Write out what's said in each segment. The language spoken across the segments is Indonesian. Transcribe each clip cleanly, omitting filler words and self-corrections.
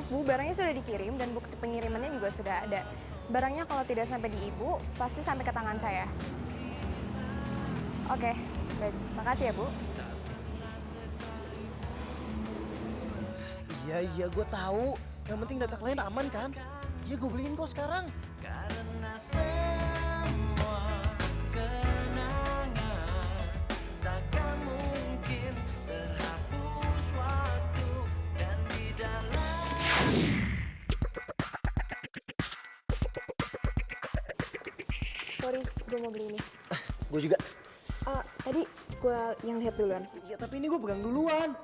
Maaf Bu, barangnya sudah dikirim dan bukti pengirimannya juga sudah ada. Barangnya kalau tidak sampai di Ibu, pasti sampai ke tangan saya. Oke, baik. Makasih ya Bu. Iya, gue tahu. Yang penting data klien aman kan? Iya, gue beliin kok sekarang. Karena semua kenangan takkan mungkin terhapus waktu dan di dalam. Sorry, gue mau beli ini. Gue juga. Tadi gue yang lihat duluan sih. Iya, tapi ini gue pegang duluan.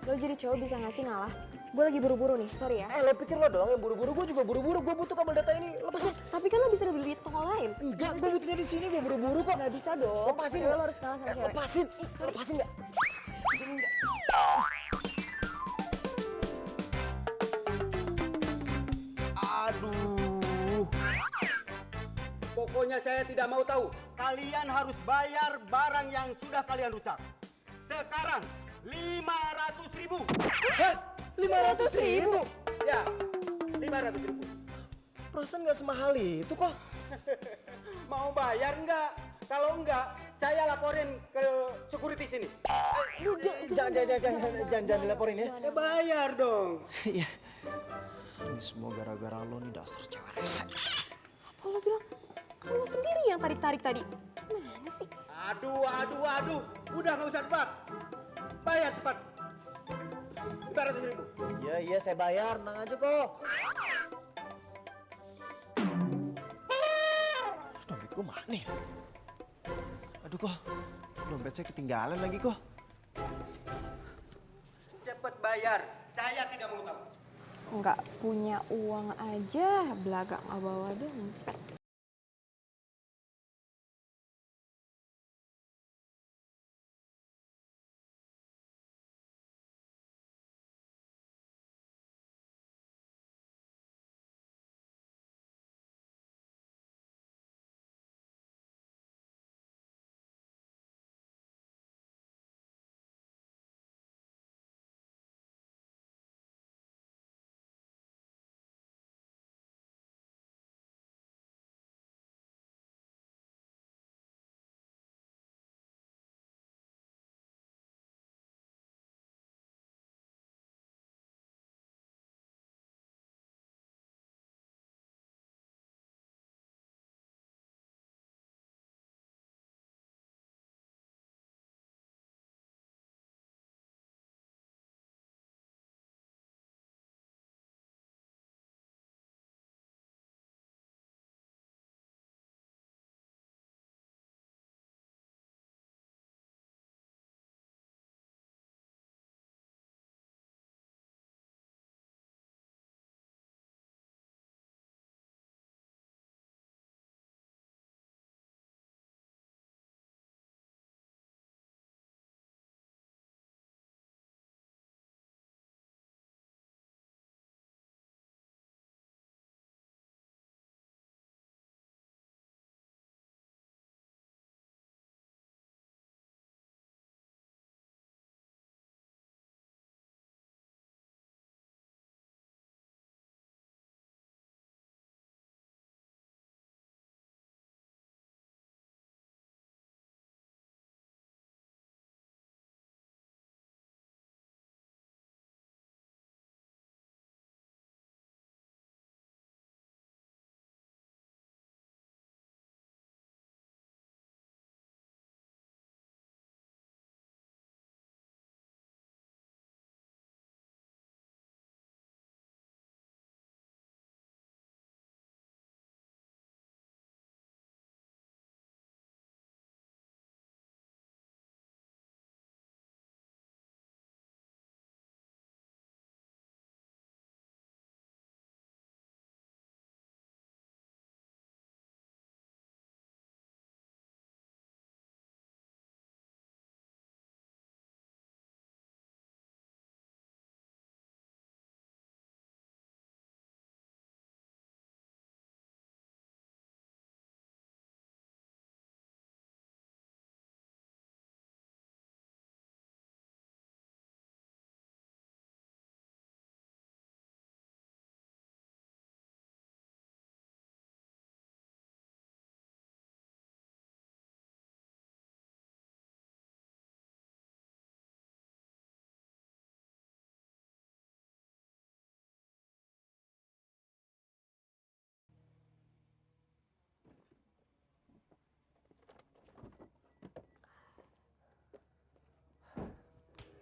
Lo jadi cowok bisa nggak sih ngalah? Gue lagi buru-buru nih, sorry ya. Lo pikir lo doang yang buru-buru? Gue juga buru-buru. Gue butuh kabel data ini. Lepasin. Tapi kan lo bisa beli di toko lain. Enggak, gue butuhnya di sini. Gue buru-buru kok. Nggak bisa dong. Lepasin. Lo harus kalah sama cewek. Lepasin. Lepasin nggak? Sini nggak? Aduh. Pokoknya saya tidak mau tahu. Kalian harus bayar barang yang sudah kalian rusak. Sekarang 500.000. Hah? 500.000? Ya, 500.000. Perasaan nggak semahal itu kok. Mau bayar enggak? Kalau enggak, saya laporin ke security sini. Jangan dilaporin ya. Ya bayar dong. Iya. Ini semua gara-gara lo nih, dasar cewek rese. Kalau lo bilang, lo sendiri yang tarik-tarik tadi. Mana sih? Aduh. Udah nggak usah debat. Bayar cepat. 500.000. Iya, saya bayar. Tenang aja kok. Dompet gue mana ya? Aduh kok, dompet saya ketinggalan lagi kok. Cepat bayar. Saya tidak mau tahu. Nggak punya uang aja, belaga nggak bawa dompet.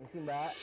Misi Mbak.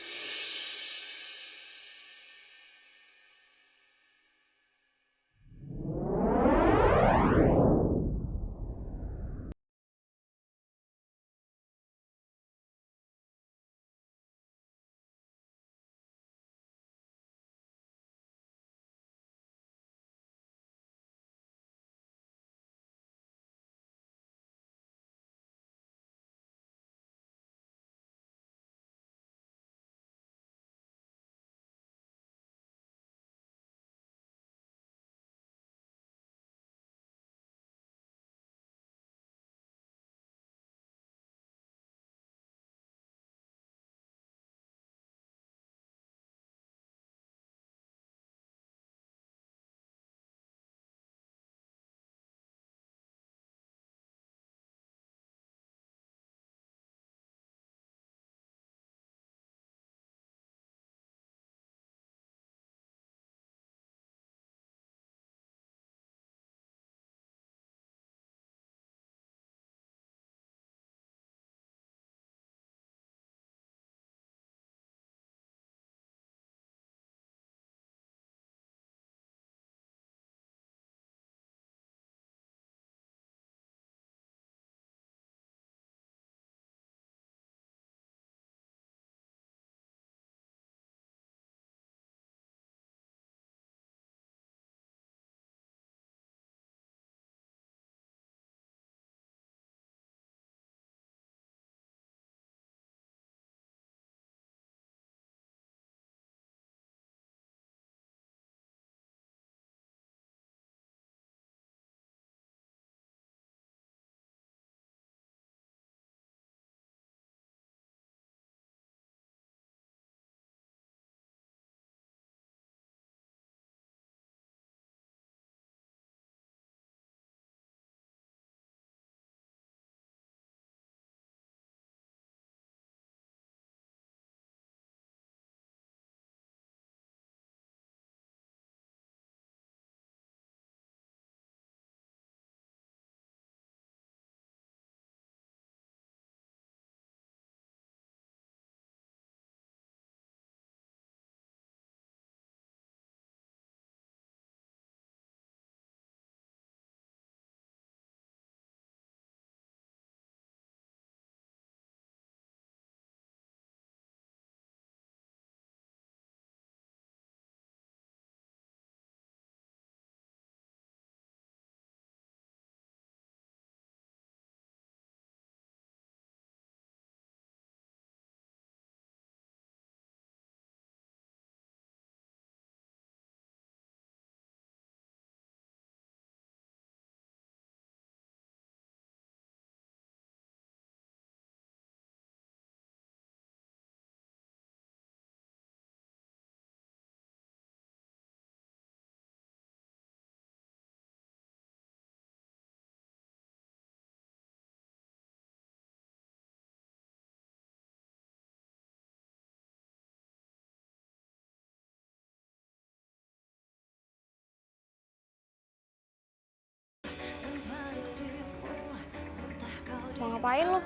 Mau ngapain lo?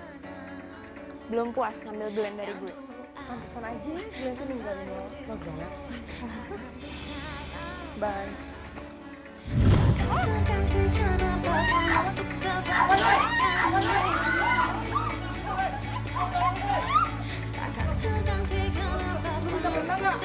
Belum puas ngambil blend dari gue? Pantesan aja gue tuh ninggalin lo galak sih. Bye. Bisa berenang gak?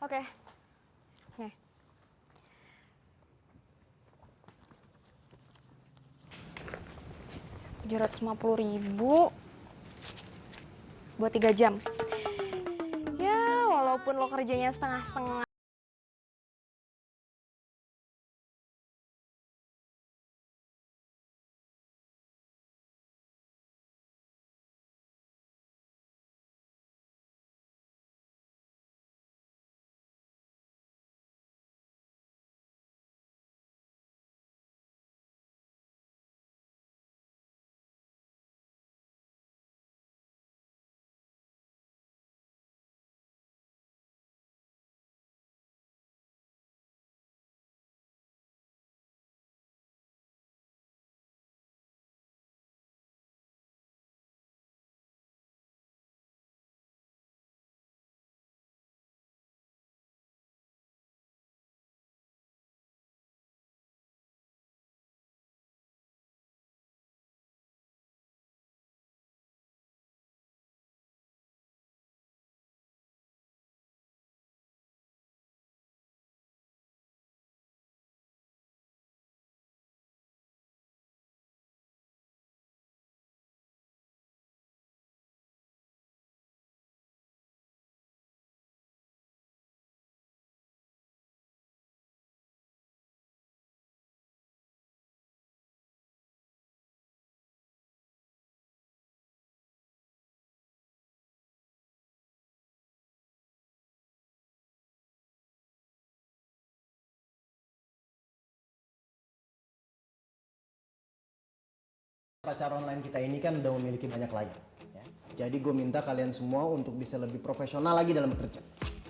Oke. Nih. Rp750.000 buat 3 jam. Ya, walaupun lo kerjanya setengah-setengah. Acara online kita ini kan udah memiliki banyak klien. Ya. Jadi gue minta kalian semua untuk bisa lebih profesional lagi dalam bekerja.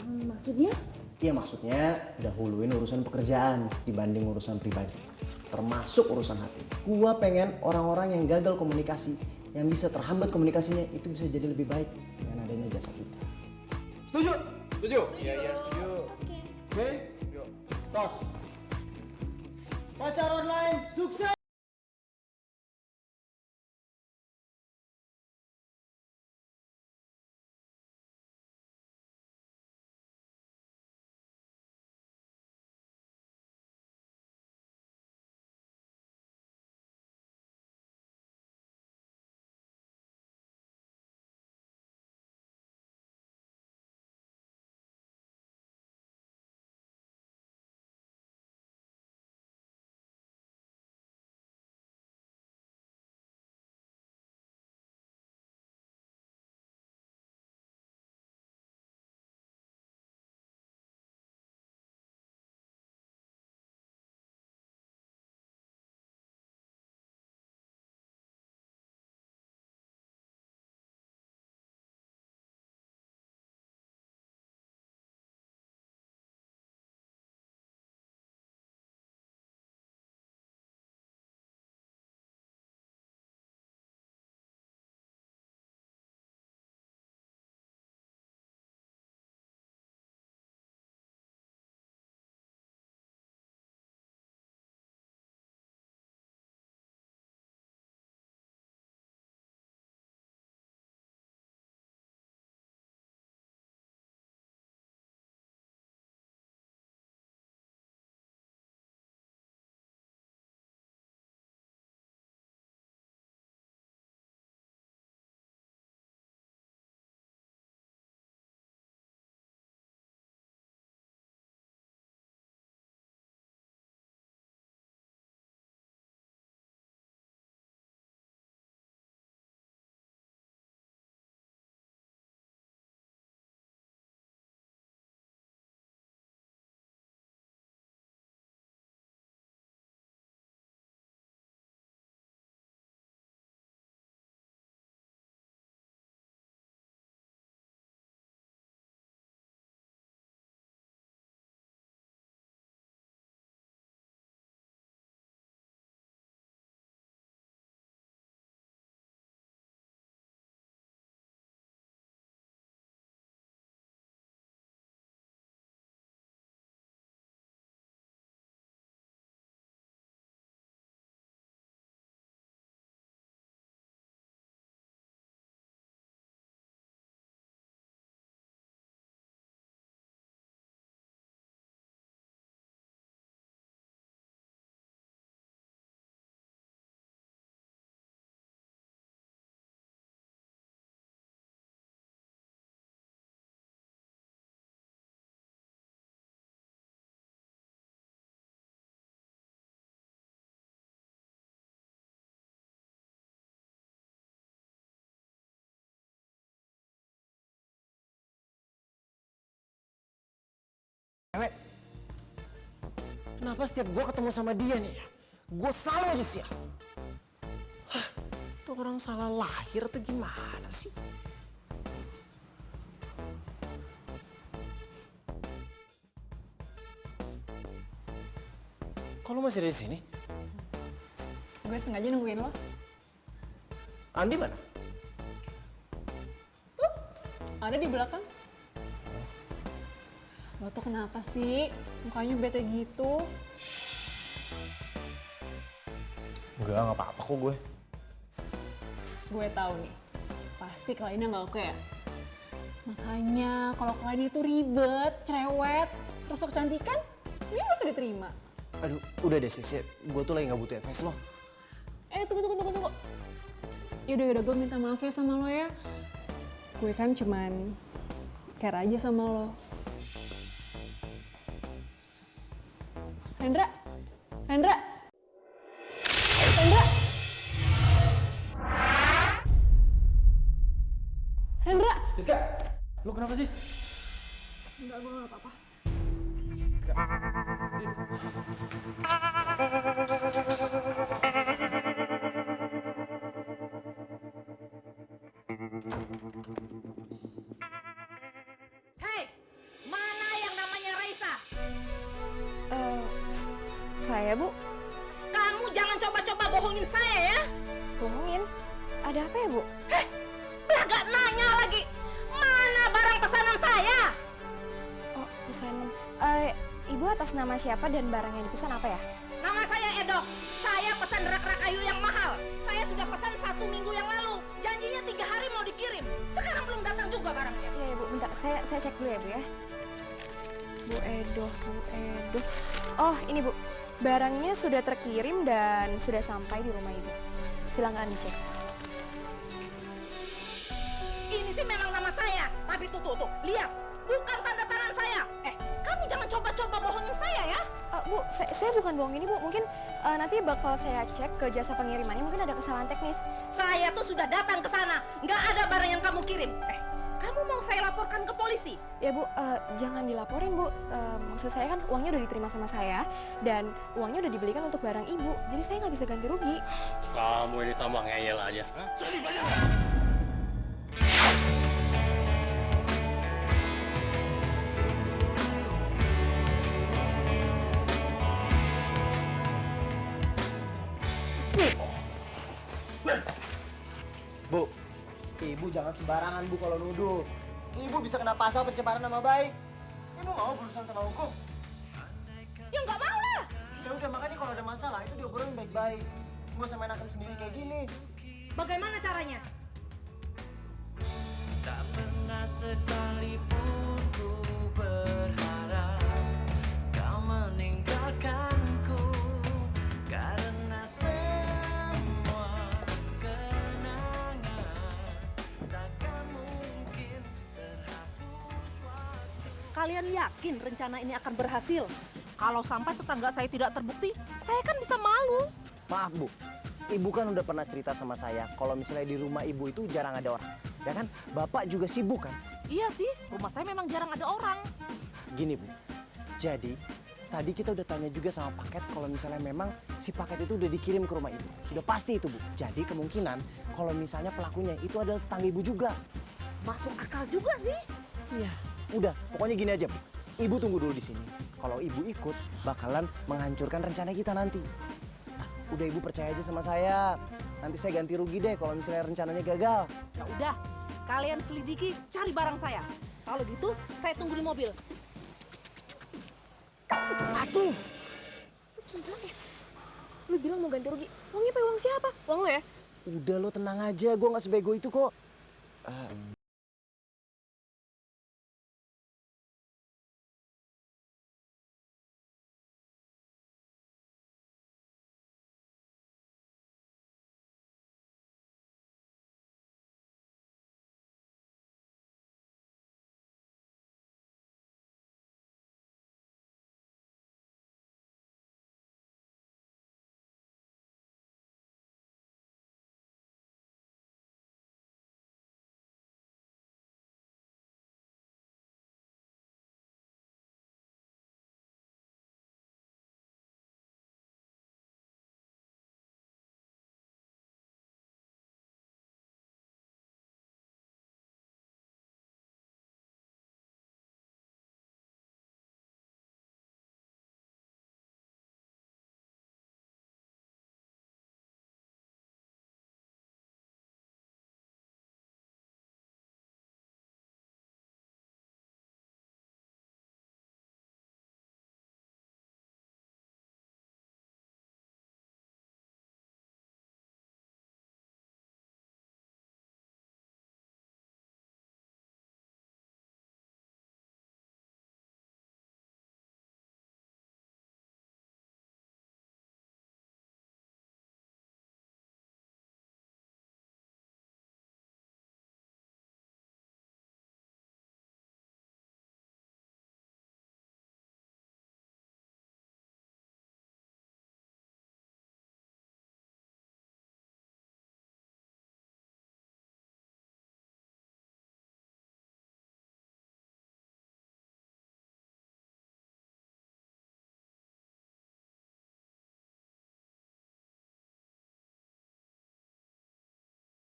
Maksudnya? Iya maksudnya dahuluin urusan pekerjaan dibanding urusan pribadi. Termasuk urusan hati. Gue pengen orang-orang yang gagal komunikasi, yang bisa terhambat komunikasinya itu bisa jadi lebih baik dengan adanya jasa kita. Setuju? Setuju? Iya, setuju. Oke? Yuk. Tos. Pacar online sukses! cewek. Kenapa setiap gue ketemu sama dia nih ya, gue selalu aja sial. Hah, itu orang salah lahir atau gimana sih? Kok lu masih ada di sini? Gue sengaja nungguin lo. Andi mana? Ada di belakang. Lo tuh kenapa sih? Mukanya bete gitu. Enggak, nggak apa-apa kok gue. Gue tahu nih, pasti kliennya nggak oke ya. Makanya kalau klien itu ribet, cerewet, terus sok cantikan, ini nggak usah diterima. Aduh, udah deh Sis, gue tuh lagi nggak butuh advice lo. Tunggu. Yaudah, gue minta maaf ya sama lo ya. Gue kan cuman care aja sama lo. Hendra. Siska, lu kenapa sis? Enggak, gue gak apa-apa. Sis. Hei, mana yang namanya Raisa? Saya, Bu. Kamu jangan coba-coba bohongin saya ya. Bohongin? Ada apa ya, Bu? Heh, belagak nanya lagi. Mana barang pesanan saya? Oh, pesanan. Ibu atas nama siapa dan barang yang dipesan apa ya? Nama saya Edo. Saya pesan rak-rak kayu yang mahal. Saya sudah pesan 1 minggu yang lalu. Janjinya 3 hari mau dikirim. Sekarang belum datang juga barangnya. Iya, ya, Bu. Bentar, saya cek dulu ya, Bu ya. Bu Edo. Oh, ini, Bu. Barangnya sudah terkirim dan sudah sampai di rumah Ibu. Silakan dicek. Ini sih memang nama saya. Tapi tuh, lihat. Bukan tanda tangan saya. Kamu jangan coba-coba bohongin saya ya. Bu, saya bukan bohong ini, Bu. Mungkin nanti bakal saya cek ke jasa pengirimannya. Mungkin ada kesalahan teknis. Saya tuh sudah datang ke sana. Nggak ada barang yang kamu kirim. Kamu mau saya laporkan ke polisi? Ya, Bu, jangan dilaporin, Bu. Maksud saya kan uangnya udah diterima sama saya. Dan uangnya udah dibelikan untuk barang Ibu. Jadi saya nggak bisa ganti rugi. Kamu ini tambah ngeyel aja. Bu, Ibu jangan sembarangan Bu kalau nuduh. Ibu bisa kena pasal pencemaran nama baik. Ibu mau berurusan sama hukum? Ya nggak mau lah. Ya udah, makanya kalau ada masalah itu diobrolin baik-baik. Gue sama hakim sendiri kayak gini. Bagaimana caranya? Tak pernah sekalipun ku berharap kau meninggalkanku, karena semua kenangan takkan mungkin terhapus waktu. Kalian yakin rencana ini akan berhasil? Kalau sampai tetangga saya tidak terbukti, saya kan bisa malu. Maaf Bu, Ibu kan udah pernah cerita sama saya kalau misalnya di rumah Ibu itu jarang ada orang. Ya kan? Bapak juga sibuk kan? Iya sih, rumah saya memang jarang ada orang. Gini Bu, jadi tadi kita udah tanya juga sama paket kalau misalnya memang si paket itu udah dikirim ke rumah Ibu. Sudah pasti itu Bu. Jadi kemungkinan kalau misalnya pelakunya itu adalah tetangga Ibu juga. Masuk akal juga sih. Iya. Udah, pokoknya gini aja Bu. Ibu tunggu dulu di sini. Kalau Ibu ikut, bakalan menghancurkan rencana kita nanti. Udah Ibu percaya aja sama saya. Nanti saya ganti rugi deh kalau misalnya rencananya gagal. Ya udah, kalian selidiki, cari barang saya. Kalau gitu, saya tunggu di mobil. Aduh! Gila ya. Lu bilang mau ganti rugi. Uangnya apa? Uang siapa? Uang lu ya? Udah lo tenang aja, gue gak sebego itu kok.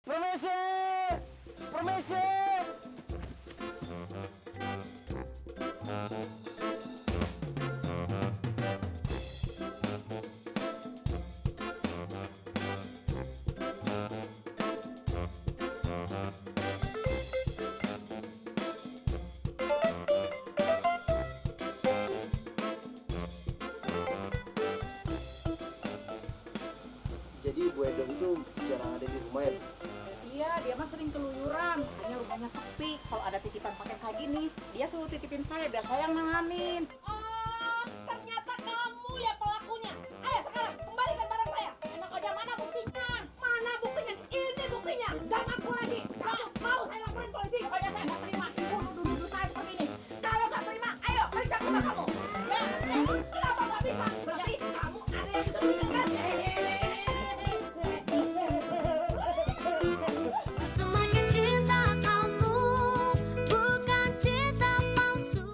Permisi! Permisi! Jadi Bu Edo itu jarang ada di rumah ya? Iya, dia mah sering keluyuran, makanya rumahnya sepi. Kalau ada titipan paket kayak gini, dia suruh titipin saya biar saya yang nanganin. Oh, ternyata kamu ya pelakunya. Ayo sekarang kembalikan barang saya. Enak aja, mana buktinya? Mana buktinya? Ini buktinya. Gak ngaku lagi. Mau saya laporin polisi. Pokoknya saya nggak terima. Ibu nuduh saya seperti ini. Kalau nggak terima, ayo periksa ke rumah kamu. Ya, kenapa nggak bisa? Berarti kamu ada yang bisa mendengar. Semakin cinta kamu, bukan cinta palsu.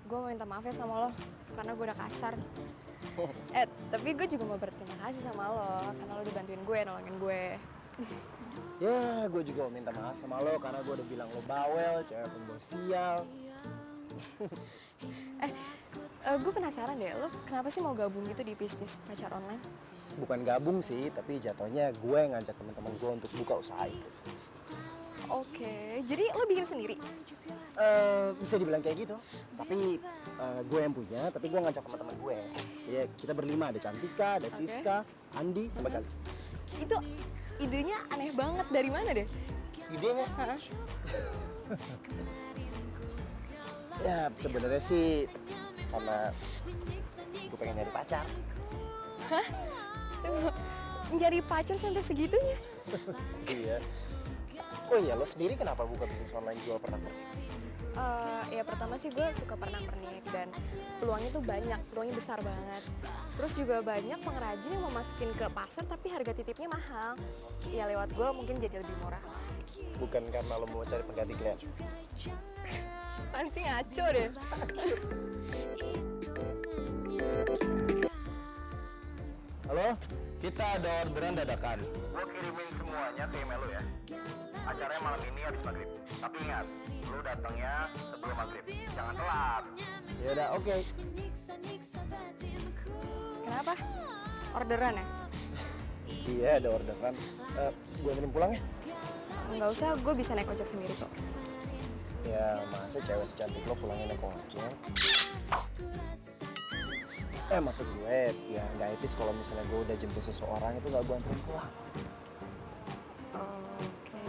Gue mau minta maaf ya sama lo, karena gue udah kasar. Tapi gue juga mau berterima kasih sama lo, karena lo udah bantuin gue, nolongin gue. Ya, gue juga mau minta maaf sama lo karena gue udah bilang lo bawel, cewek pembawa sial. Gue penasaran deh, lo kenapa sih mau gabung gitu di bisnis pacar online? Bukan gabung sih, tapi jatuhnya gue yang ngajak teman-teman gue untuk buka usaha itu. Oke, jadi lo bikin sendiri? Bisa dibilang kayak gitu. Tapi gue yang punya, tapi gue ngajak teman-teman gue. Ya, kita berlima, ada Cantika, ada Siska, Andi, sama Gali. Itu idenya aneh banget, dari mana deh? Idenya? Ya, sebenarnya sih karena gue pengen nyari pacar. Hah? Nyari pacar sampai segitunya? Iya. Oh iya, lo sendiri kenapa buka bisnis online jual pernak-pernik? Ya pertama sih gue suka pernak-pernik dan peluangnya tuh banyak, peluangnya besar banget. Terus juga banyak pengrajin yang mau masukin ke pasar tapi harga titipnya mahal. Ya lewat gue mungkin jadi lebih murah. Bukan karena lo mau cari pengganti Glenn. Apaan sih, ngaco deh. Halo, kita ada orderan dadakan. Lo kirimin semuanya ke email lo ya. Acaranya malam ini habis maghrib. Tapi ingat, lo datangnya sebelum maghrib. Jangan telat. Ya udah, oke. Kenapa? Orderan ya? Iya, ada orderan. Gue anterin pulang ya? Nggak usah, gue bisa naik ojek sendiri kok. Ya, masa cewek secantik lo pulangnya naik ojek? Maksud gue, ya nggak etis kalau misalnya gue udah jemput seseorang itu nggak gue anterin pulang. Oke.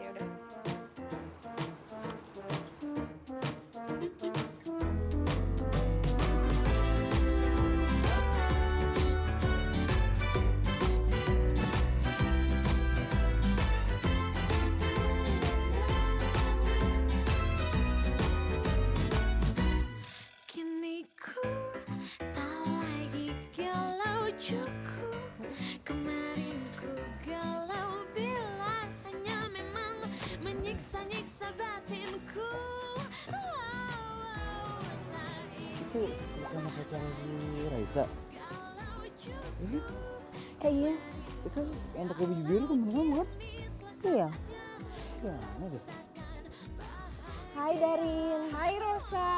Ya udah. Kini ku tak lagi galau cukup kemana itu bukan pacarnya si Raisa. Ini Iya. itu yang pakai baju biru temen kamu kan? Iya. Ya, mana deh? Hai Darin. Hai Rosa,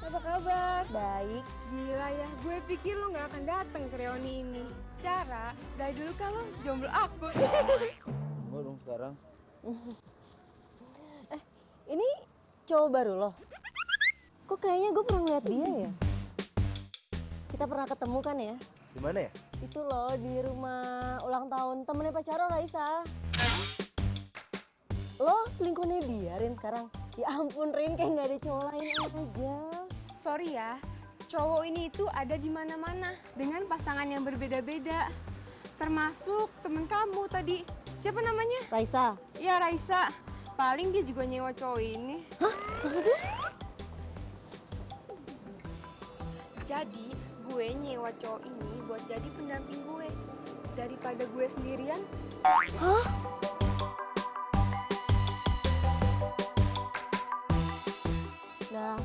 apa kabar? Baik. Gila ya, gue pikir lo nggak akan datang ke reuni ini. Secara dari dulu kan lo jomblo akut. Enggak dong sekarang. Ini cowok baru loh. Kok kayaknya gue pernah lihat dia ya? Kita pernah ketemu kan ya? Di mana ya? Itu loh di rumah ulang tahun temennya pacar lo, Raisa. Lo selingkuhnya dia, Rin, sekarang? Ya ampun, Rin, kayak nggak ada cowok lain aja. Sorry ya, cowok ini itu ada di mana-mana dengan pasangan yang berbeda-beda. Termasuk temen kamu tadi. Siapa namanya? Raisa. Ya Raisa. Paling dia juga nyewa cowok ini. Hah? Maksudnya? Jadi gue nyewa cowok ini buat jadi pendamping gue. Daripada gue sendirian. Hah? Nah,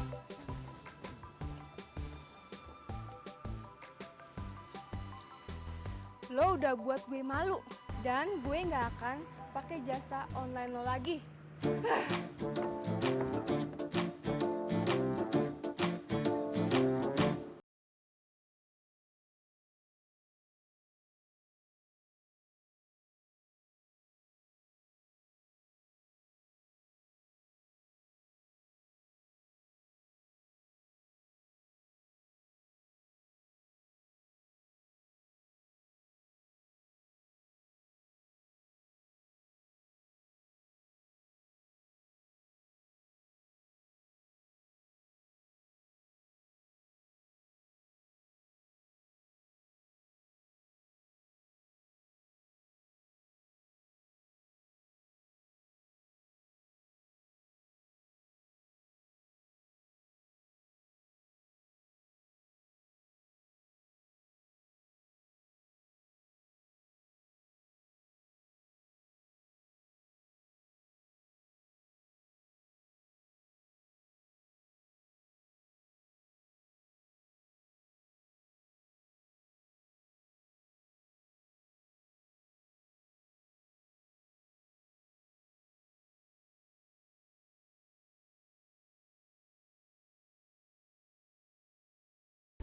Lo udah buat gue malu. Dan gue nggak akan pakai jasa online lo lagi.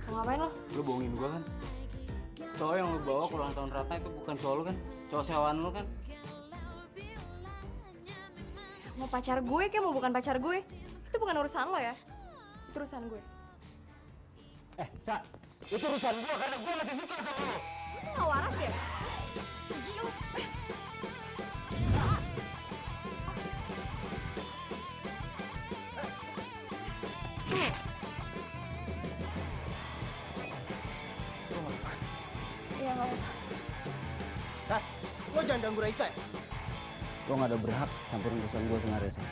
mau ngapain lo? Lu bohongin gua kan? Cowok yang lu bawa ke ulang tahun Ratna itu bukan cowok lu kan? Cowok sewaan lu kan? Mau pacar gue kayak mau bukan pacar gue. Itu bukan urusan lo ya. Itu urusan gue. Sa, itu urusan gua karena gua masih suka sama lu. Lo gak waras ya? Pergi lo. Iya nggak apa-apa. Hah? Lo jangan ganggu Raisa ya? Lo nggak ada berhak campur urusan gue sama Raisa.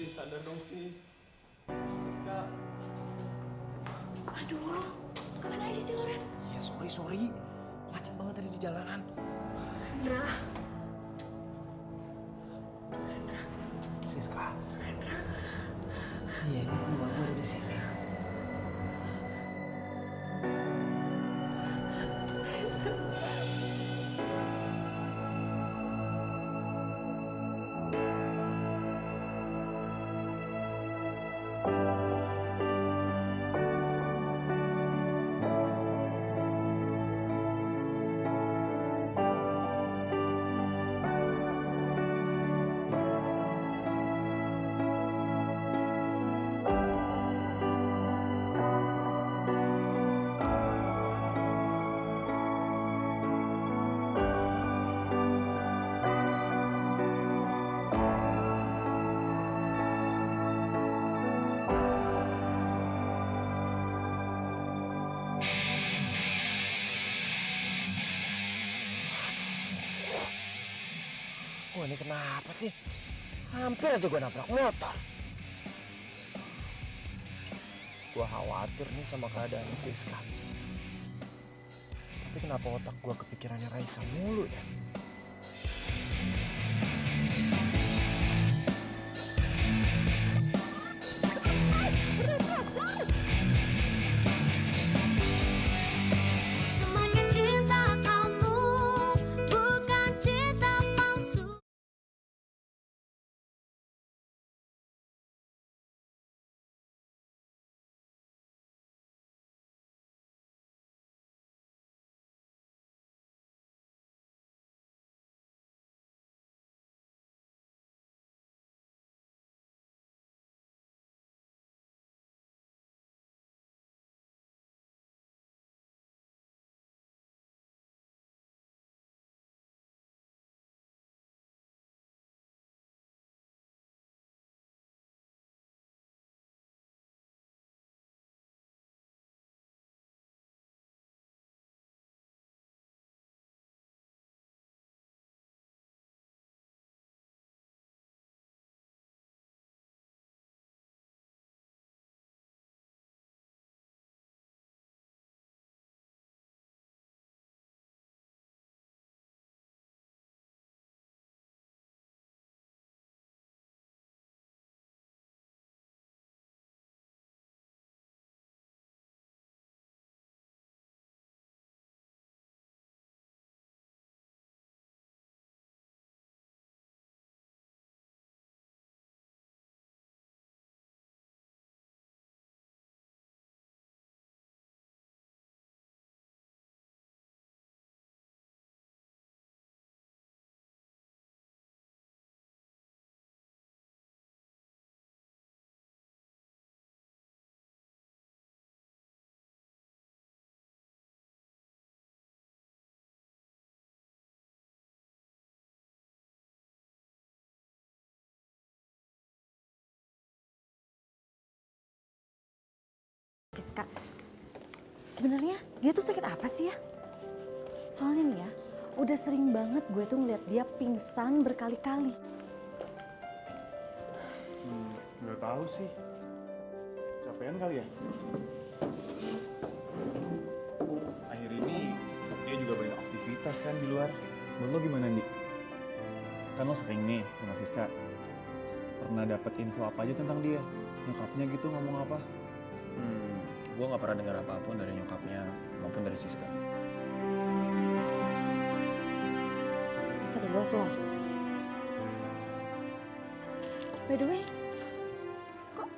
Sis, sadar dong sis. Siska. Aduh, kemana aja sih lo, Ren? Ya sorry. Macet banget tadi di jalanan. Rendra. Siska. Iya, ini gue ada di sini. Gue ini kenapa sih? Hampir aja gue nabrak motor. Gue khawatir nih sama keadaan Siska. Tapi kenapa otak gue kepikirannya Raisa mulu ya? Semakin cinta kamu bukan cinta palsu. Siska, sebenarnya dia tuh sakit apa sih ya? Soalnya nih ya, udah sering banget gue tuh ngeliat dia pingsan berkali-kali. Nggak tahu sih. Capean kali ya? Akhir ini dia juga banyak aktivitas kan di luar. Menurut lo gimana, Di? Kan lo sering nih sama Siska. Pernah dapat info apa aja tentang dia? Nyokapnya gitu ngomong apa? Gue gak pernah dengar apapun dari nyokapnya maupun dari Siska. Serius loh. By the way, kok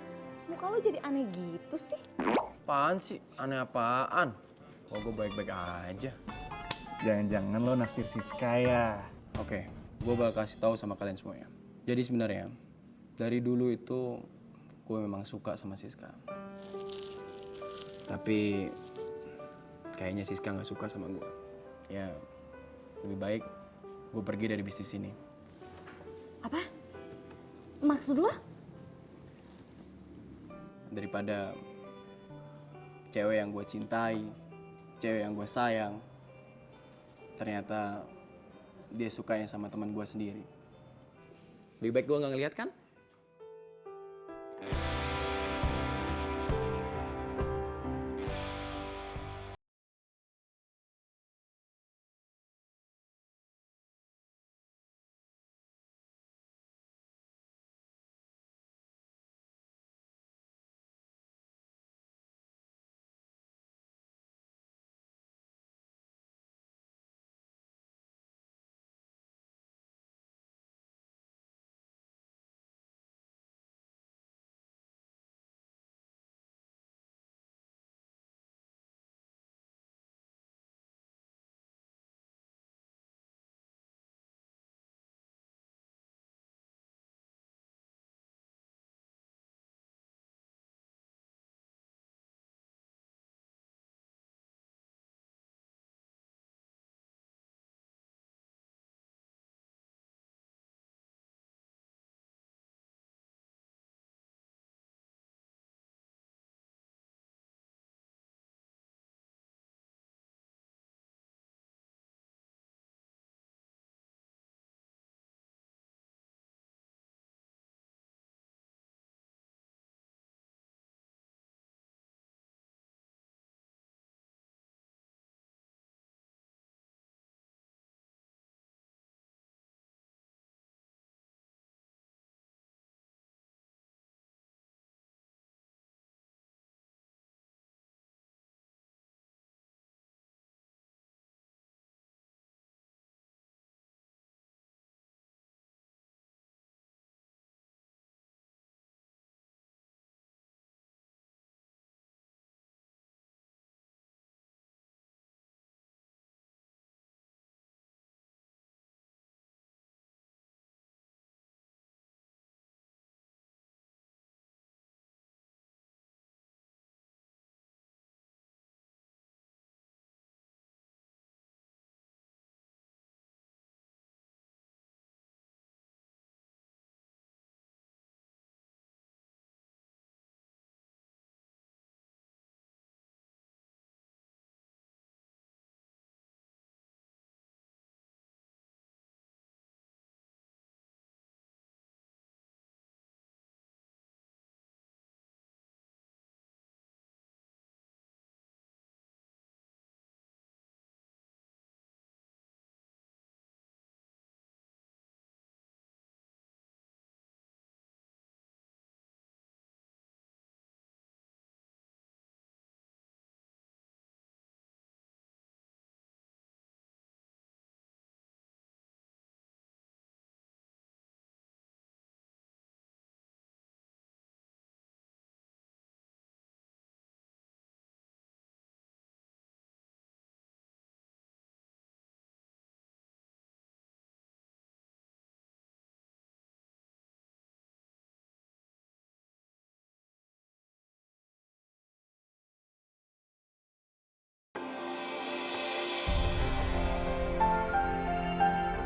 muka lo jadi aneh gitu sih? Apaan sih? Aneh apaan? Oh, gue baik-baik aja. Jangan-jangan lo naksir Siska ya? Oke, gue bakal kasih tahu sama kalian semuanya. Jadi sebenarnya dari dulu itu gue memang suka sama Siska. Tapi kayaknya Siska nggak suka sama gue. Ya, lebih baik gue pergi dari bisnis ini. Apa? Maksud lo? Daripada cewek yang gue cintai, cewek yang gue sayang, ternyata dia sukanya sama teman gue sendiri. Lebih baik gue nggak ngeliat kan?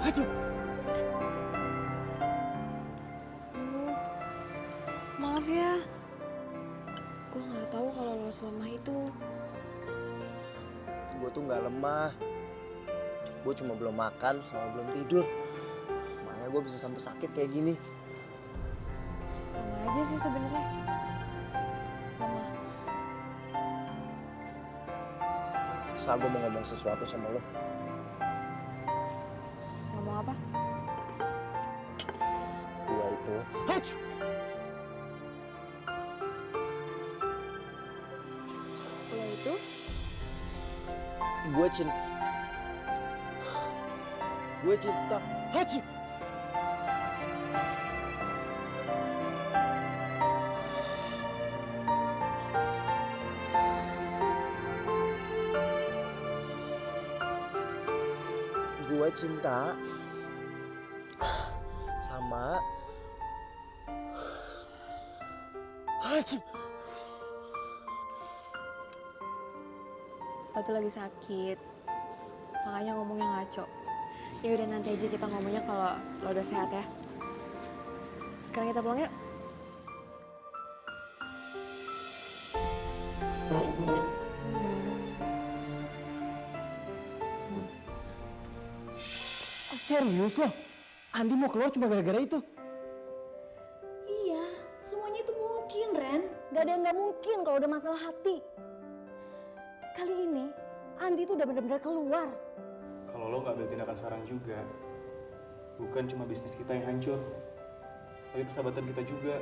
Hacu. Duh, maaf ya. Gue nggak tahu kalau lo selemah itu. Gue tuh nggak lemah. Gue cuma belum makan sama belum tidur. Makanya gue bisa sampai sakit kayak gini. Sama aja sih sebenarnya. Lemah. Saat gue mau ngomong sesuatu sama lo. Ngomong apa? Gue itu. Hacu. Lo itu? Gue cinta. Gue cinta. Hacu. Gue cinta sama Hacu. Lo tuh lagi sakit. Makanya ngomongnya ngaco. Ya udah nanti aja kita ngomongnya kalau lo udah sehat ya. Sekarang kita pulang yuk. Serius lo? Andi mau keluar cuma gara-gara itu? Iya, semuanya itu mungkin, Ren. Gak ada yang gak mungkin kalau udah masalah hati. Kali ini, Andi tuh udah benar-benar keluar. Kalau lo nggak ambil tindakan sekarang juga, bukan cuma bisnis kita yang hancur, tapi persahabatan kita juga.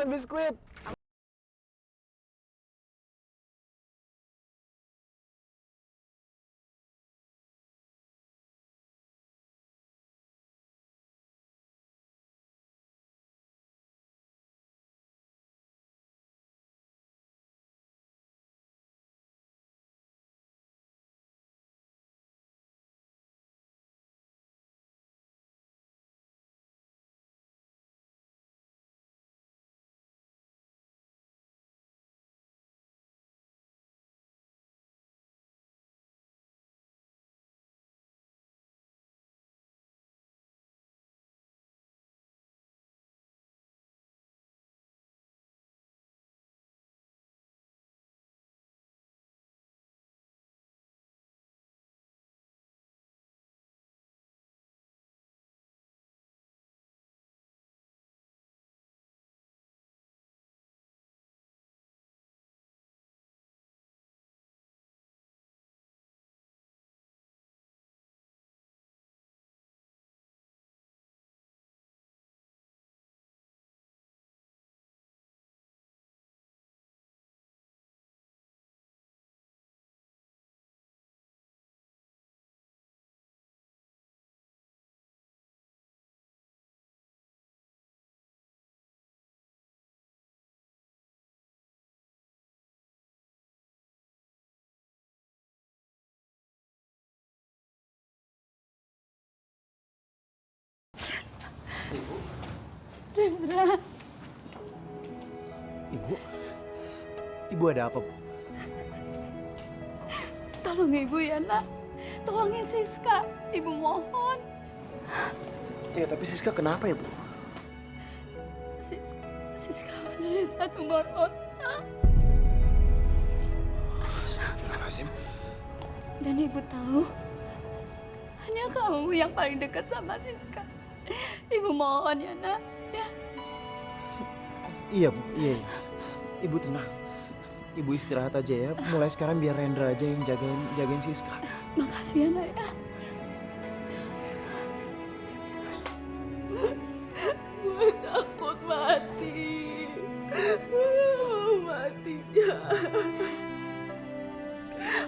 Sel biskuit. Rendra, Ibu ada apa, Bu? tolong ibu ya nak. Tolongin Siska, ibu mohon. Ya, tapi Siska kenapa ya, Bu? Siska menderita tumor otak. Astagfirullahaladzim. Dan ibu tahu, hanya kamu yang paling dekat sama Siska. Ibu mohon ya nak, ya. Iya, Bu. Iya. Ibu tenang. Ibu istirahat aja ya. Mulai sekarang biar Rendra aja yang jagain Siska. Makasih ya nak ya. Gue takut mati. Mati ya.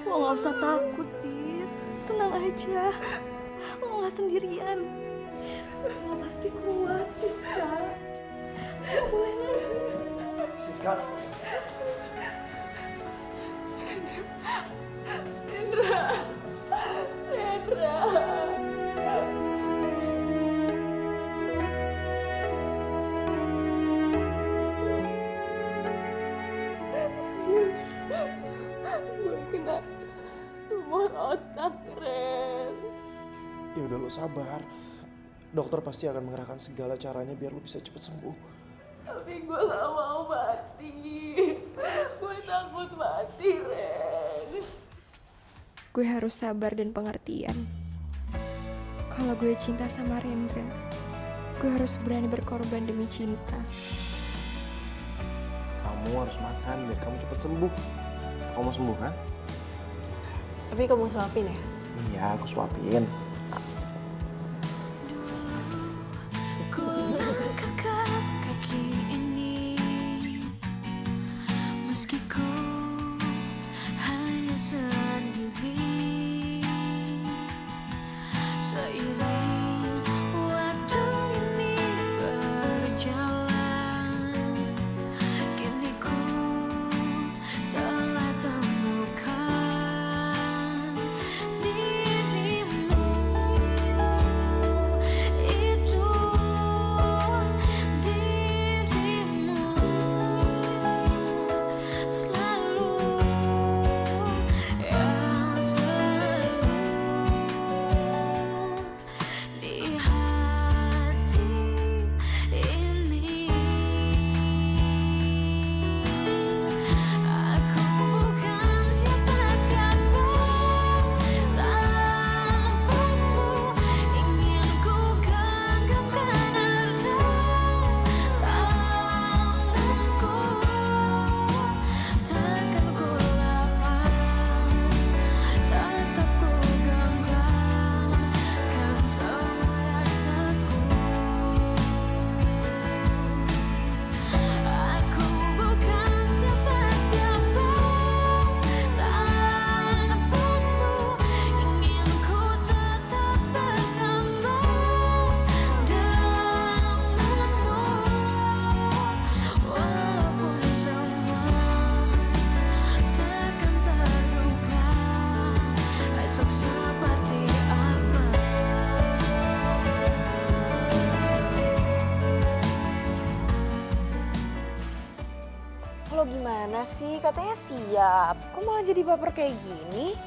Lo gak usah takut sis. Tenang aja. Lo gak sendirian. Lo pasti kuat Siska. Boleh nangis. Siska. Rendra. Gue kena tumor otak, Ren. Ya udah lo sabar. Dokter pasti akan mengerahkan segala caranya biar lo bisa cepet sembuh. Tapi gue gak mau mati. Gue takut mati, Ren. Gue harus sabar dan pengertian. Kalau gue cinta sama Rendra, gue harus berani berkorban demi cinta. Kamu harus makan biar kamu cepat sembuh. Kamu mau sembuh kan? Tapi kamu suapin ya? Iya, aku suapin. Ku langkahkan kaki ini, meski ku hanya sendiri. Seiring waktu ini berjalan, kini ku telah temukan dirimu. Gimana sih? Katanya siap. Kok malah jadi baper kayak gini?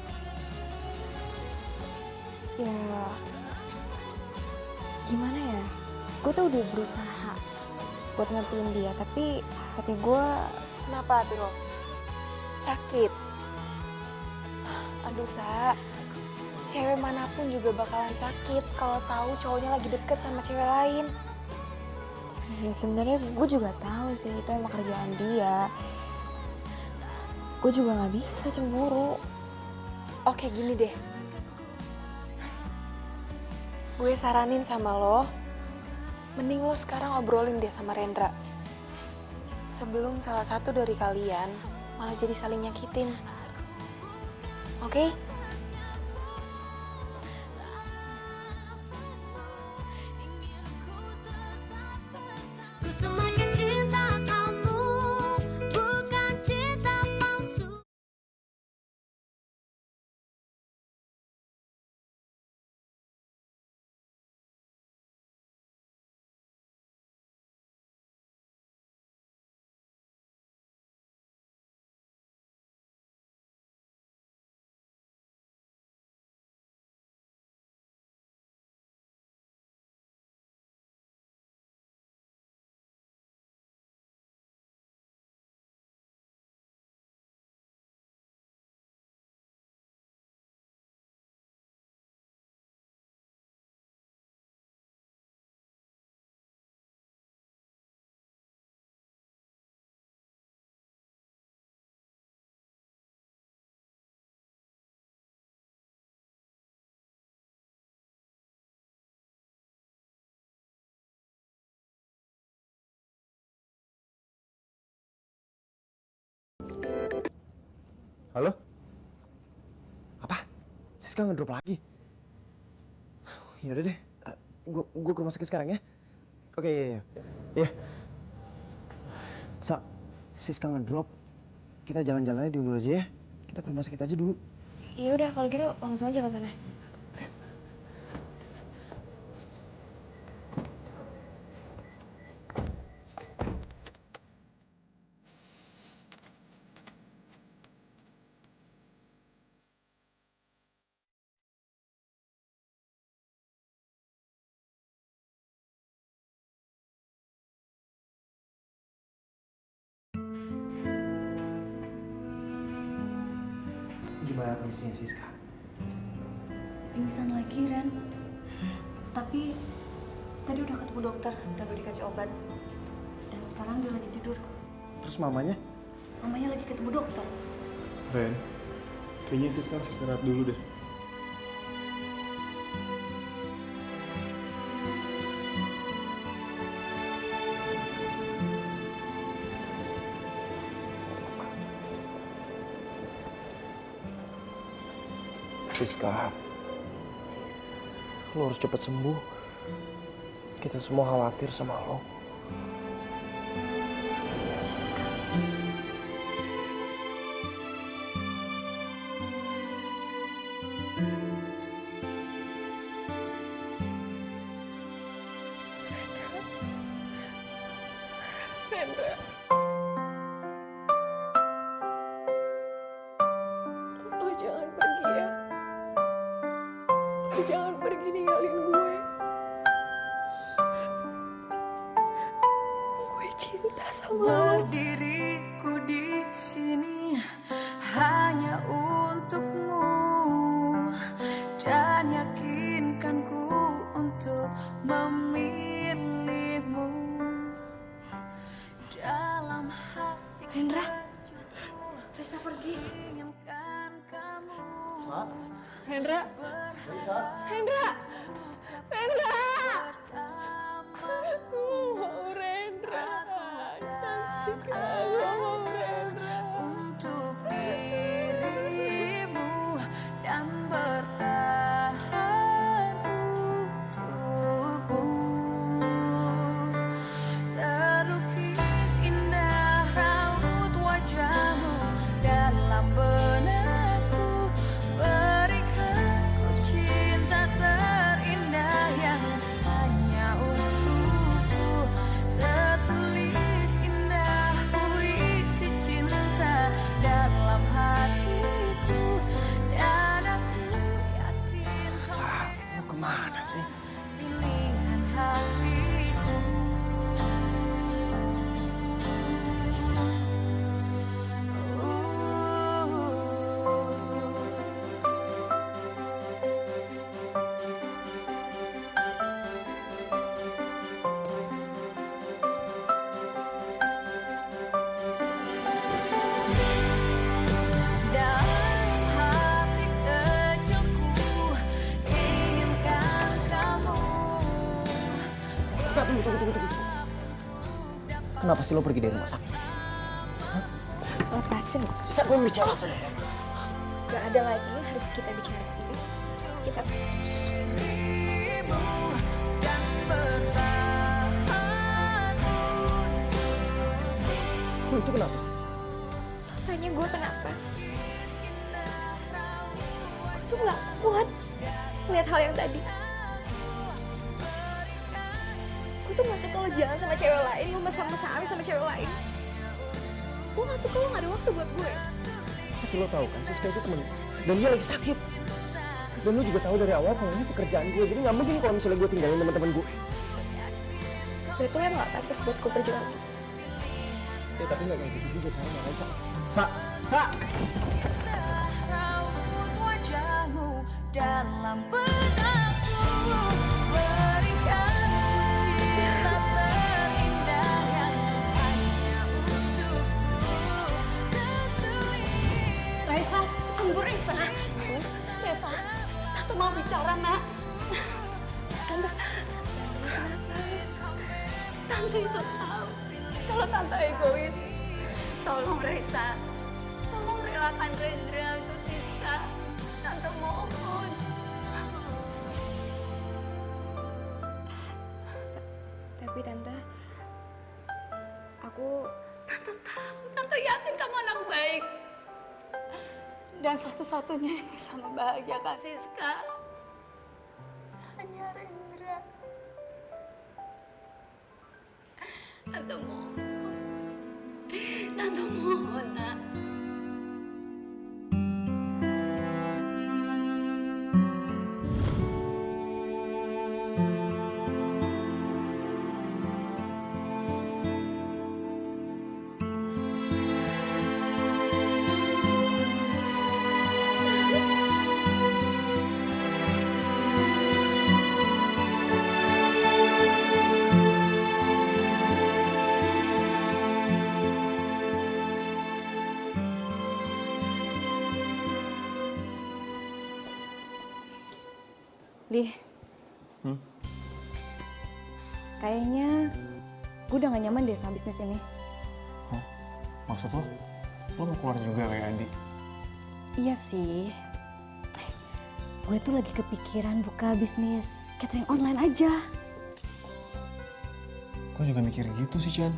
Ya, gimana ya? Gue tuh udah berusaha buat ngertiin dia, tapi hati gue... Kenapa hati lo? Sakit. Aduh, Sa. Cewek manapun juga bakalan sakit kalau tahu cowoknya lagi deket sama cewek lain. Ya sebenarnya gue juga tahu sih itu emang kerjaan dia. Gue juga nggak bisa cemburu. Oke gini deh. Gue saranin sama lo, mending lo sekarang obrolin deh sama Rendra. Sebelum salah satu dari kalian malah jadi saling nyakitin. Oke? Ku semakin cinta kamu, bukan cinta palsu. Halo? Apa? Siska ngedrop lagi? Ya udah deh, gua ke rumah sakit sekarang ya. Oke, iya. Iya. Sa, Siska ngedrop. Kita jalan-jalannya dulu aja ya. Kita ke rumah sakit aja dulu. Ya udah kalau gitu langsung aja ke sana. Gimana kondisinya Siska? Pingsan lagi, Ren. Tapi tadi udah ketemu dokter dan udah dikasih obat. Dan sekarang dia lagi tidur. Terus mamanya? Mamanya lagi ketemu dokter. Ren, kayaknya Siska harus istirahat dulu deh. Siska, lo harus cepat sembuh. Kita semua khawatir sama lo. Lo jangan pergi ya. Lo jangan pergi ninggalin gue. Gue cinta sama lo. Berdiriku di sini hanya untukmu dan yakinkanku untuk memilihmu dalam hati. Rendra, Reza pergi. Inginkan kamu. Hendra, Hendra, Hendra. Bersamamu Rendra, cantik mau Rendra untuk dirimu dan bertahan untukmu. Terlukis indah raut wajahmu dalam benakku, berikan ku cinta Tunggu. Kenapa sih lo pergi dari rumah sakit? Lepasin. Bisa gue bicara sama lo? Gak ada lagi yang harus kita bicarain. Kita dirimu dan bertahan Lo itu kenapa sih? tanya gue kenapa? Aku tuh gak kuat ngeliat hal yang tadi. Gue tuh gak suka lo jalan sama cewek lain, lo mesra-mesraan sama cewek lain. Gue gak suka lo gak ada waktu buat gue. Tapi lo tahu kan Siska itu temen gue. Dan dia lagi sakit. Dan lo juga tahu dari awal kalau ini pekerjaan gue. Jadi gak mungkin kalau misalnya gue tinggalin teman-teman gue. Berarti lo emang gak pantas buat gue perjuangin. Ya tapi gak kayak gitu juga caranya, Raisa. Sa! raut wajahmu dalam benakku, berikan cinta terindah yang hanya untukku tertulis. Raisa, tunggu Raisa. Raisa, Tante mau bicara, Nak. Tante itu tahu kalau Tante egois. Tolong Raisa, tolong relakan Rendra untuk Siska. Tante mohon. Tapi Tante, aku Tante tahu, Tante yakin kamu anak baik. Dan satu-satunya yang bisa membahagiakan Siska hanya Rendra. Tante mohon. Tante mohon, Nak. Lih, kayaknya gue udah gak nyaman deh sama bisnis ini. Maksud lo? Lo mau keluar juga kayak Andi? Iya sih. Gue tuh lagi kepikiran buka bisnis catering online aja. Gue juga mikir gitu sih, Chan.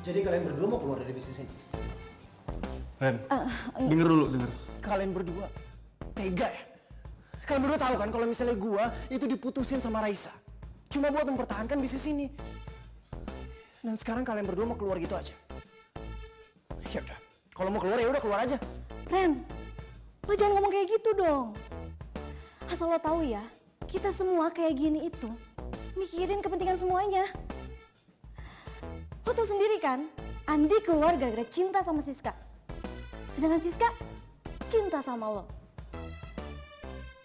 Jadi kalian berdua mau keluar dari bisnis ini? Ren, denger dulu. Kalian berdua tega ya? Kalian berdua tahu kan kalau misalnya gua itu diputusin sama Raisa cuma buat mempertahankan bisnis ini. Dan sekarang kalian berdua mau keluar gitu aja. Ya udah, kalau mau keluar ya udah keluar aja. Ren, lo jangan ngomong kayak gitu dong. Asal lo tahu ya, kita semua kayak gini itu mikirin kepentingan semuanya. Lo tahu sendiri kan, Andi keluar gara-gara cinta sama Siska. Sedangkan Siska cinta sama lo.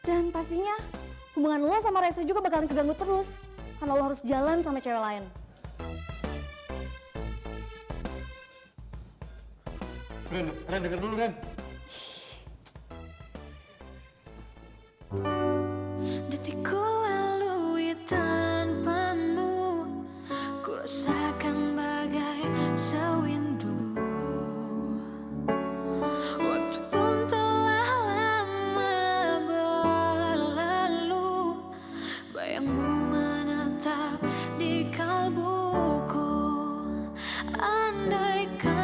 Dan pastinya hubungan lo sama Raisa juga bakalan keganggu terus. Karena lo harus jalan sama cewek lain. Ren, denger dulu, Ren. Detikku lalui tanpamu, ku rasakan bagai sewindu. Waktu pun telah lama berlalu, bayangmu menetap di kalbuku. Andaikan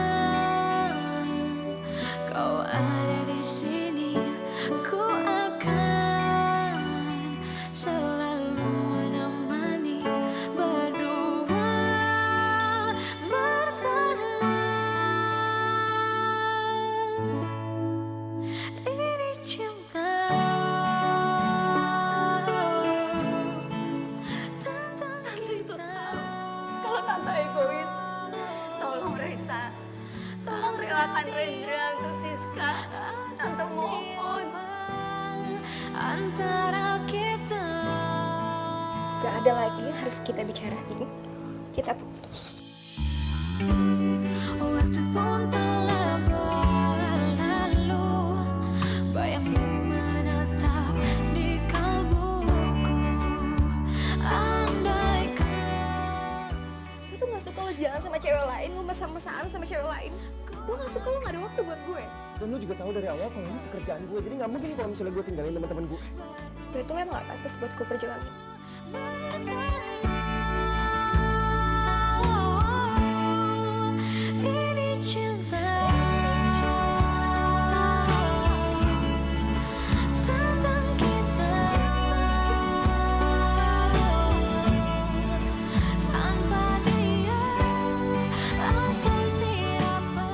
kau ada di sini, ku akan selalu menemani berdua bersama. Ini cinta. Tante itu tahu kalau Tante egois. Tolong Raisa, tolong relakan Rendra untuk Siska. Tante mohon. Antara kita. gak ada lagi yang harus kita bicarain. Kita putus. Waktu pun telah berlalu, bayangmu menetap di kalbuku. mesra-mesraan sama cewek lain. Gue gak suka lo gak ada waktu buat gue. Dan lu juga tahu dari awal kalau ini pekerjaan gue, jadi nggak mungkin kalau misalnya gue tinggalin teman-teman gue. Berarti lo emang gak pantas buat gue perjuangin. Ini cinta tentang kita tanpa dia atau siapa.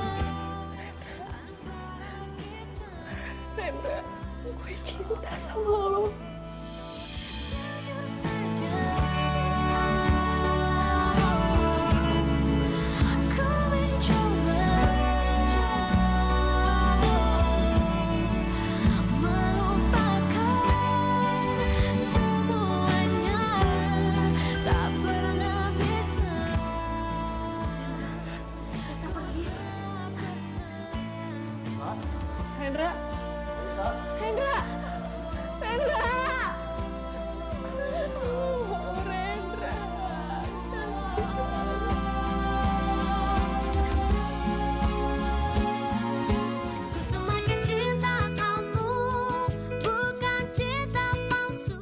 Rendra, gue cinta sama lo. Ku mencoba melupakan semuanya, tak pernah bisa. Rendra. Rendra. Rendra. Oh, Rendra. Ku semakin cinta kamu, bukan cinta palsu.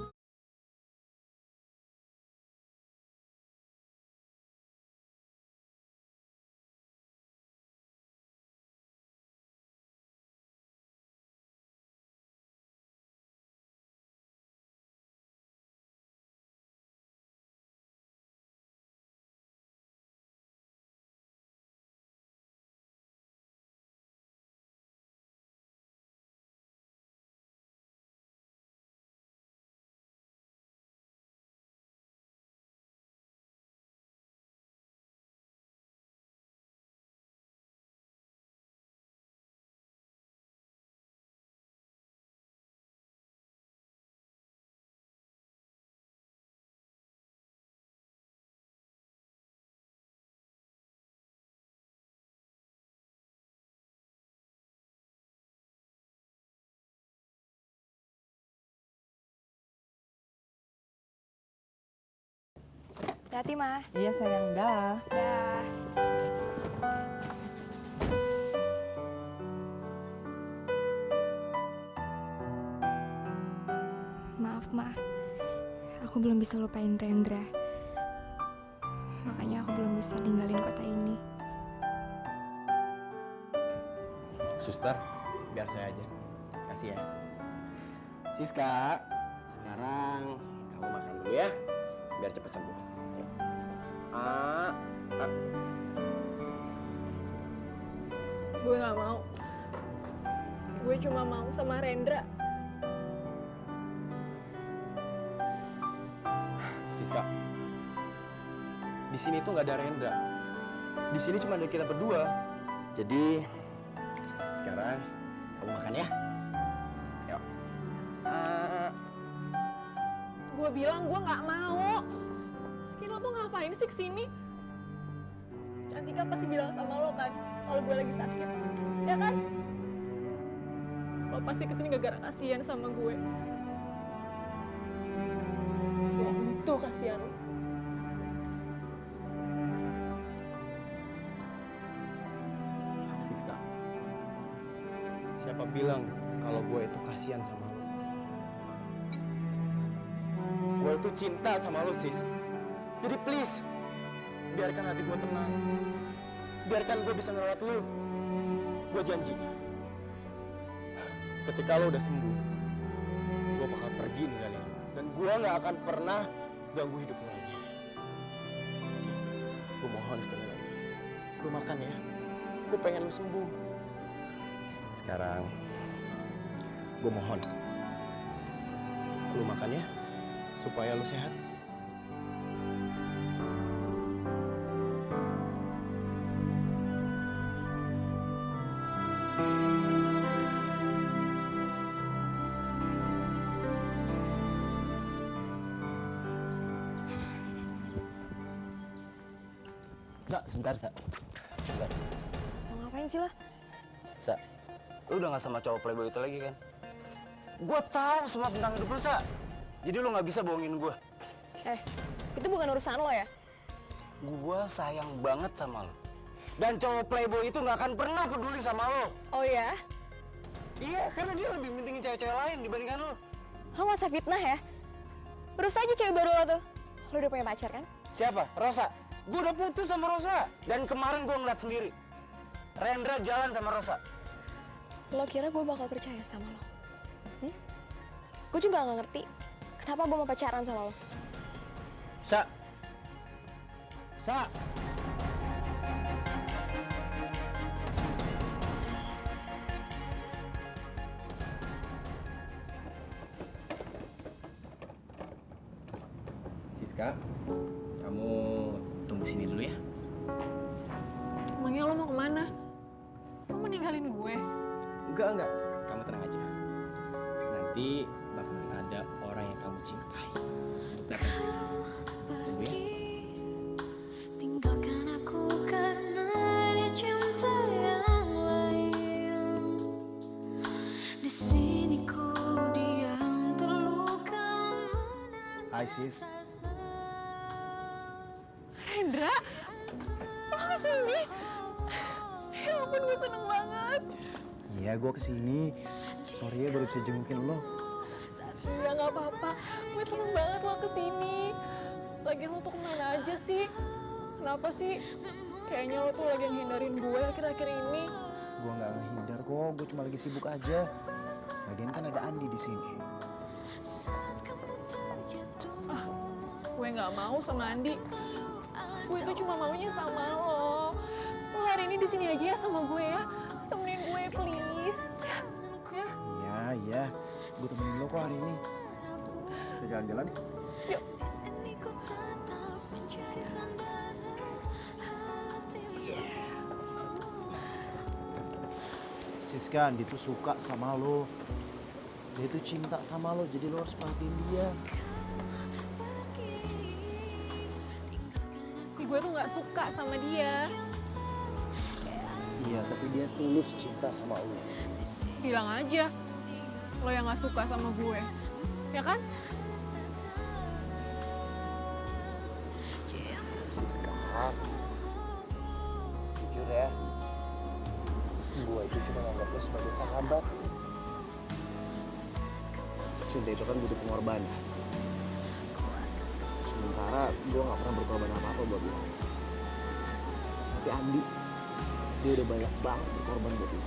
Hati-hati, Mah. Iya sayang, dah. Dah. Maaf, Ma. Aku belum bisa lupain Rendra. Makanya aku belum bisa tinggalin kota ini. Suster, biar saya aja. Kasih ya. Siska, sekarang kamu makan dulu ya, biar cepat sembuh. Yuk. Gue gak mau. Gue cuma mau sama Rendra. Siska, di sini tuh nggak ada Rendra. Di sini cuma ada kita berdua. Jadi sekarang kamu makan ya. Yuk. Gue bilang gue nggak mau. Lo tuh ngapain sih kesini? Cantika pasti bilang sama lo kan, kalau gue lagi sakit, ya kan? Lo pasti kesini gara-gara kasihan sama gue. Gue butuh kasihan lo. Siska, siapa bilang kalau gue itu kasihan sama lo? Gue itu cinta sama lo, Sis. Jadi please, biarkan hati gue tenang. Biarkan gue bisa ngerawat lo. Gue janji, ketika lo udah sembuh, gue bakal pergi ninggalin lo. Dan gue gak akan pernah ganggu hidup lo lagi. Gue mohon sekali lagi, lo makan ya. Gue pengen lo sembuh. Sekarang, gue mohon, lo makan ya, supaya lo sehat. Sa, sebentar, Sa. Sebentar. Mau ngapain sih lo? Sa, lu udah gak sama cowok playboy itu lagi kan? Gua tahu semua tentang hidup lu, Sa. Jadi lu gak bisa bohongin gua. Itu bukan urusan lo ya? Gua sayang banget sama lu. Dan cowok playboy itu nggak akan pernah peduli sama lo. Oh ya? Iya, karena dia lebih pentingin cewek-cewek lain dibandingkan lo. Lo nggak usah fitnah ya. Terus aja cewek baru lo tuh. Lo udah punya pacar kan? Siapa? Rosa. Gue udah putus sama Rosa. Dan kemarin gue ngeliat sendiri. Rendra jalan sama Rosa. Lo kira gue bakal percaya sama lo? Gue juga nggak ngerti kenapa gue mau pacaran sama lo. Sa. Sa. Siska, kamu tunggu sini dulu ya. Emangnya lo mau kemana? Lo mau ninggalin gue? Enggak. Kamu tenang aja. Nanti bakalan ada orang yang kamu cintai. Datang ke sini. Tunggu ya. Tinggalkan aku karena ada cinta yang lain. Di sini ku diam terluka Hai sis. Rendra, lo kesini? Ya ampun, gue seneng banget. Iya, gue kesini. Sorry ya baru bisa jengukin lo. Ya nggak apa-apa, gue seneng banget lo kesini. Lagian lo tuh kemana aja sih? Kenapa sih? Kayaknya lo tuh lagi ngehindarin gue akhir-akhir ini. Gue nggak ngehindar kok, gue cuma lagi sibuk aja. Lagian kan ada Andi di sini. Gue nggak mau sama Andi. Gue itu cuma maunya sama lo. Lo hari ini di sini aja ya sama gue ya. Temenin gue please. Ya. Iya. Gue temenin lo kok hari ini. Kita jalan-jalan yuk. Yuk. di sini ku tetap mencari sandaran hatimu. Siska, Andi tuh suka sama lo. Dia tuh cinta sama lo, jadi lo harus perhatiin dia. Gue tuh nggak suka sama dia. Iya, tapi dia tulus cinta sama lo. Bilang aja lo yang nggak suka sama gue, ya kan? Siska, jujur ya, gue itu cuma nganggap lo sebagai sahabat. Cinta itu kan butuh pengorbanan. Sementara gue gak pernah berkorban apa-apa buat lo. Tapi Andi, dia udah banyak banget berkorban buat lo.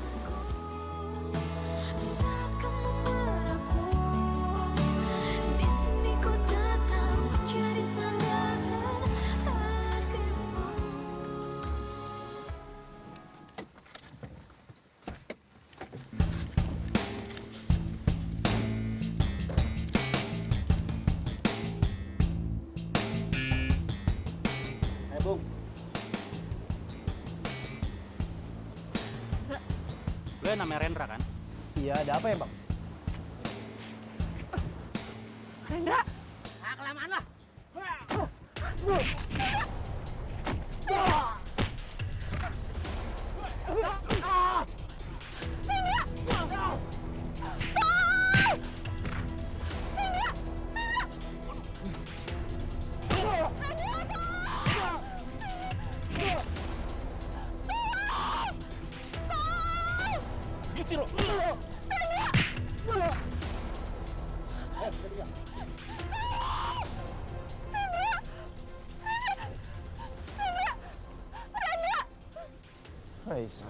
Saat kamu merapuh, di sini ku tetap mencari sandaran hatimu. Hai Bung. Lo namanya Rendra kan? Iya, ada apa ya Bang? Rendra, Ah, kelamaan lah. Raisa.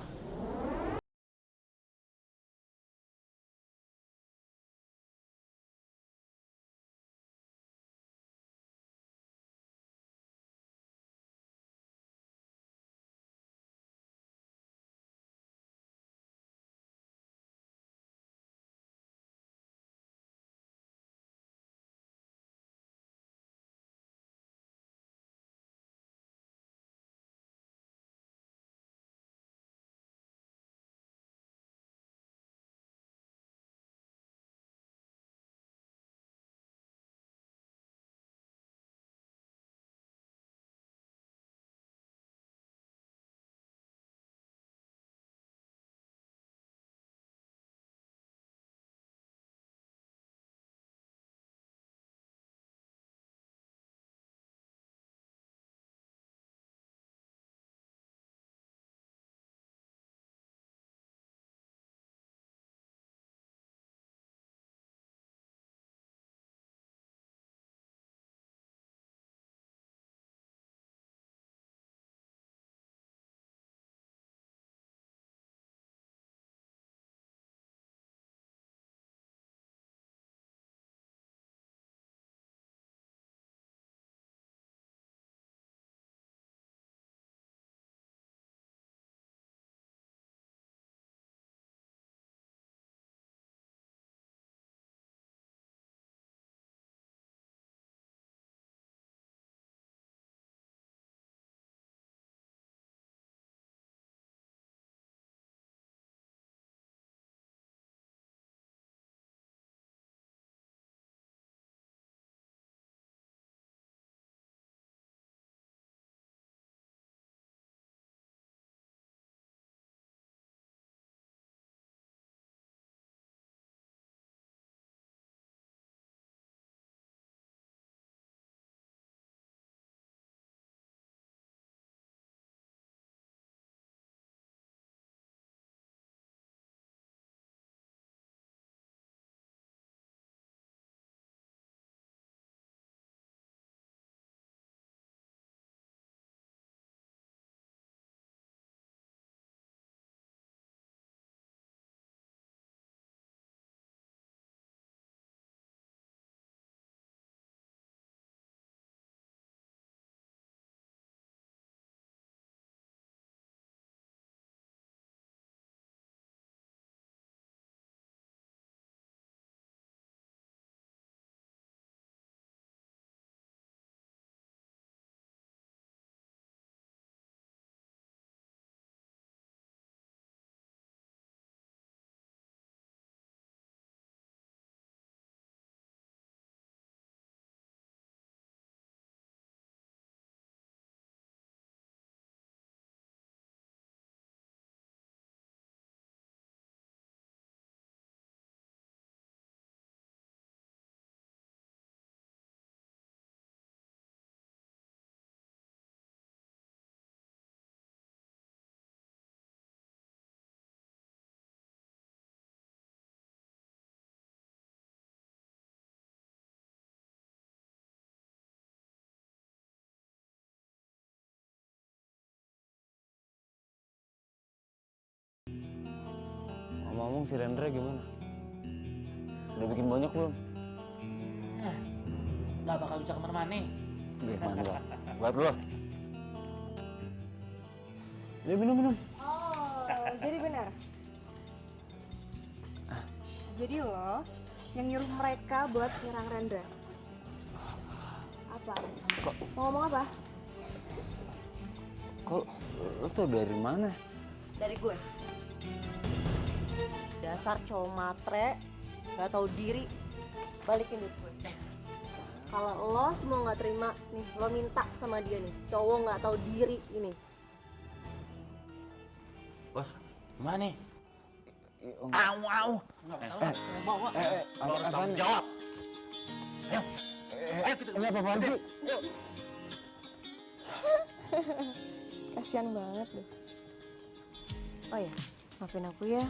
Ngomong-ngomong si Rendra gimana? Udah bikin banyak belum? Gak bakal bisa kemana-mana nih. Gimana gak? Buat lo. Ya minum. Oh, jadi benar. Jadi lo yang nyuruh mereka buat nyerang Rendra. Apa? Kok? Mau ngomong apa? Kok lo tuh dari mana? Dari gue. Dasar cowok matre, gak tahu diri, balikin duit gue. Kalau lo semua nggak terima, nih lo minta sama dia nih, cowok nggak tahu diri ini. Bos, gimana nih? Au. Apaan? Jawab. Ayo. Ayo kita. Ini apaan sih? Kasian banget deh. Oh ya, maafin aku ya.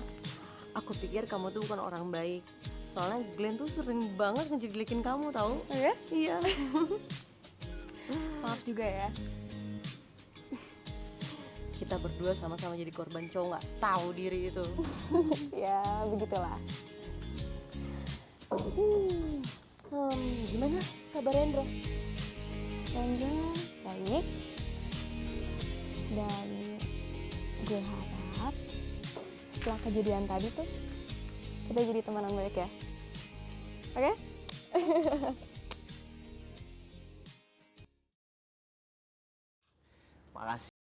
Aku pikir kamu tuh bukan orang baik. Soalnya Glenn tuh sering banget ngejelekin kamu tahu? Oh ya? Iya. Maaf juga ya. Kita berdua sama-sama jadi korban cowok nggak tahu diri itu. Ya, begitulah. Gimana kabar Rendra? Rendra baik. Dan gue harap setelah kejadian tadi tuh kita jadi temenan baik ya. Oke? Makasih.